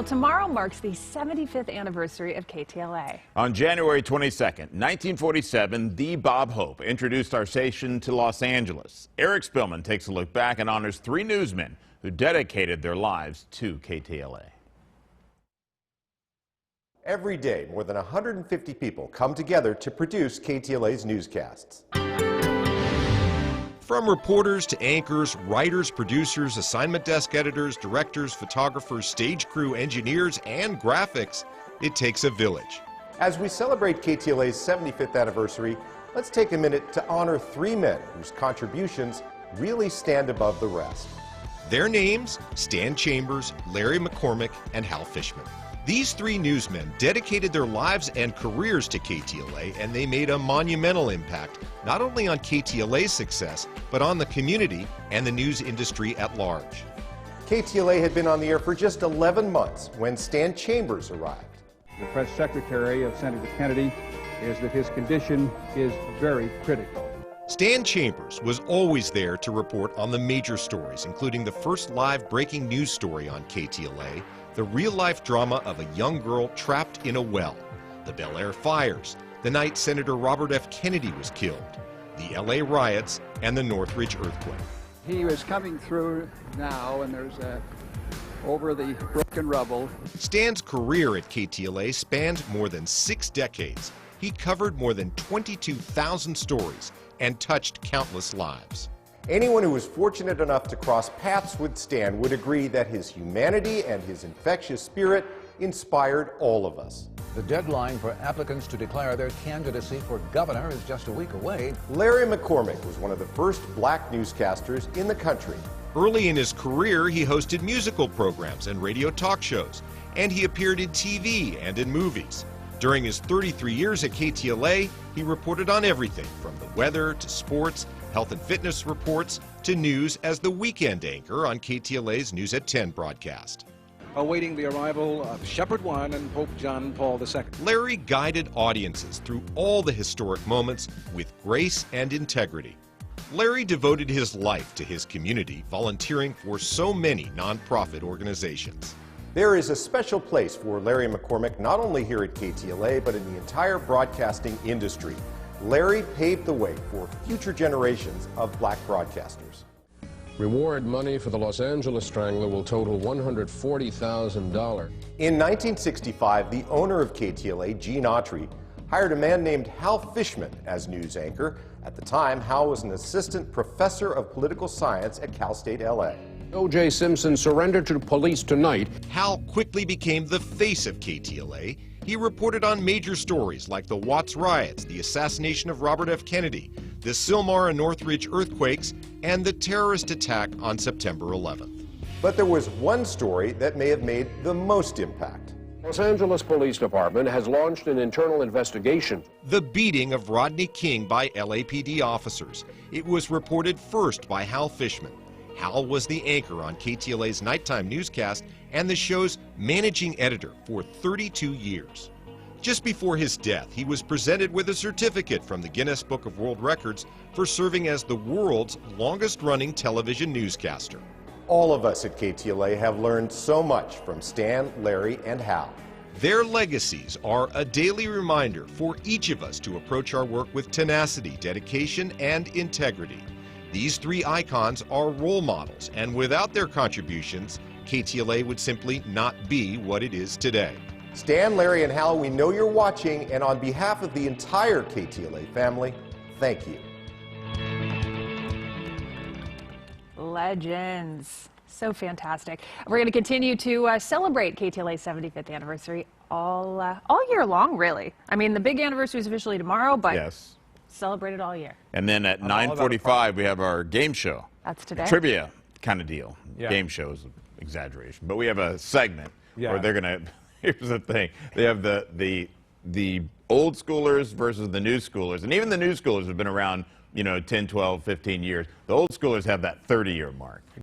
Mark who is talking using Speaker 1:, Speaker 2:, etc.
Speaker 1: Well, tomorrow marks the 75th anniversary of KTLA.
Speaker 2: On January 22nd, 1947, the Bob Hope introduced our station to Los Angeles. Eric Spillman takes a look back and honors 3 newsmen who dedicated their lives to KTLA.
Speaker 3: Every day, more than 150 people come together to produce KTLA's newscasts.
Speaker 4: From reporters to anchors, writers, producers, assignment desk editors, directors, photographers, stage crew, engineers, and graphics, it takes a village.
Speaker 3: As we celebrate KTLA's 75th anniversary, let's take a minute to honor 3 men whose contributions really stand above the rest.
Speaker 4: Their names, Stan Chambers, Larry McCormick, and Hal Fishman. These 3 newsmen dedicated their lives and careers to KTLA, and they made a monumental impact, not only on KTLA's success, but on the community and the news industry at large.
Speaker 3: KTLA had been on the air for just 11 months when Stan Chambers arrived.
Speaker 5: The press secretary of Senator Kennedy is that his condition is very critical.
Speaker 4: Stan Chambers was always there to report on the major stories, including the first live breaking news story on KTLA, the real-life drama of a young girl trapped in a well, the Bel Air fires, the night Senator Robert F. Kennedy was killed, the LA riots, and the Northridge earthquake.
Speaker 5: He is coming through now, and there's over the broken rubble.
Speaker 4: Stan's career at KTLA spanned more than 6 decades. He covered more than 22,000 stories and touched countless lives.
Speaker 3: Anyone who was fortunate enough to cross paths with Stan would agree that his humanity and his infectious spirit inspired all of us.
Speaker 6: The deadline for applicants to declare their candidacy for governor is just a week away.
Speaker 3: Larry McCormick was one of the first black newscasters in the country.
Speaker 4: Early in his career, he hosted musical programs and radio talk shows, and he appeared in TV and in movies. During his 33 years at KTLA, he reported on everything from the weather to sports, health and fitness reports, to news as the weekend anchor on KTLA's News at 10 broadcast.
Speaker 7: Awaiting the arrival of Shepherd I and Pope John Paul II.
Speaker 4: Larry guided audiences through all the historic moments with grace and integrity. Larry devoted his life to his community, volunteering for so many nonprofit organizations.
Speaker 3: There is a special place for Larry McCormick not only here at KTLA, but in the entire broadcasting industry. Larry paved the way for future generations of black broadcasters.
Speaker 8: Reward money for the Los Angeles Strangler will total $140,000.
Speaker 3: In 1965, the owner of KTLA, Gene Autry, hired a man named Hal Fishman as news anchor. At the time, Hal was an assistant professor of political science at Cal State LA.
Speaker 8: O.J. Simpson surrendered to police tonight.
Speaker 4: Hal quickly became the face of KTLA. He reported on major stories like the Watts riots, the assassination of Robert F. Kennedy, the Sylmar and Northridge earthquakes, and the terrorist attack on September 11th.
Speaker 3: But there was one story that may have made the most impact.
Speaker 8: Los Angeles Police Department has launched an internal investigation.
Speaker 4: The beating of Rodney King by LAPD officers. It was reported first by Hal Fishman. Hal was the anchor on KTLA's nighttime newscast and the show's managing editor for 32 years. Just before his death, he was presented with a certificate from the Guinness Book of World Records for serving as the world's longest-running television newscaster.
Speaker 3: All of us at KTLA have learned so much from Stan, Larry, and Hal.
Speaker 4: Their legacies are a daily reminder for each of us to approach our work with tenacity, dedication, and integrity. These 3 icons are role models, and without their contributions, KTLA would simply not be what it is today.
Speaker 3: Stan, Larry, and Hal, we know you're watching, and on behalf of the entire KTLA family, thank you.
Speaker 1: Legends. So fantastic. We're going to continue to celebrate KTLA's 75th anniversary all year long, really. I mean, the big anniversary is officially tomorrow, but
Speaker 2: Yes.
Speaker 1: celebrate it all year.
Speaker 2: And then at 9:45, we have our game show.
Speaker 1: That's today.
Speaker 2: Trivia kind of deal.
Speaker 5: Yeah.
Speaker 2: Game show is an exaggeration. But we have a segment
Speaker 5: Yeah.
Speaker 2: where they're going to, here's the thing, they have the old schoolers versus the new schoolers. And even the new schoolers have been around, 10, 12, 15 years. The old schoolers have that 30-year mark.